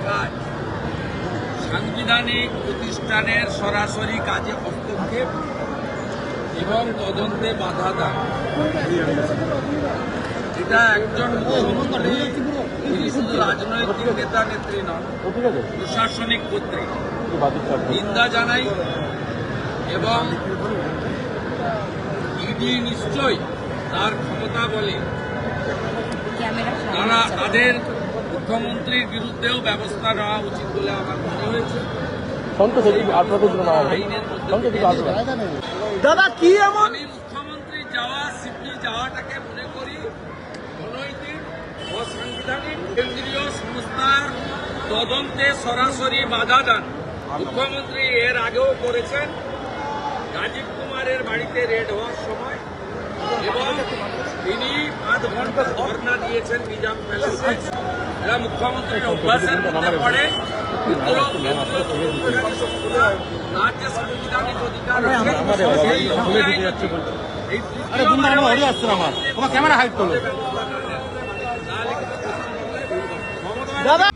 কাজ সাংবিধানিক প্রতিষ্ঠানের সরাসরি কাজে হস্তক্ষেপ এবং তদন্তে বাধা দেয়। এটা একজন মুখ্যমন্ত্রী, তিনি শুধু রাজনৈতিক নেতা নেত্রী নন, প্রশাসনিক কর্তৃক নিন্দা জানাই এবং ইডি নিশ্চয়ই তার ক্ষমতা বলে তাদের মুখ্যমন্ত্রীর বিরুদ্ধেও ব্যবস্থা নেওয়া উচিত বলে আমার মনে হয়েছে। দাদা কি এমন আমি মুখ্যমন্ত্রী সিপিএ যাওয়াটাকে মনে করি অনৈতিক, অসাংবিধানিক। কেন্দ্রীয় সংস্থার তদন্তে সরাসরি বাধা দান মুখ্যমন্ত্রী এর আগেও করেছেন, রাজীব কুমারের বাড়িতে রেড হওয়ার সময়, এবং তিনি 5 ঘন্টা ধর্ণা দিয়েছেন নিজাম প্যালেসে। এরা মুখ্যমন্ত্রীর অভ্যাসের মধ্যে পড়ে। তার যে সাংবিধানিক অধিকার দাদা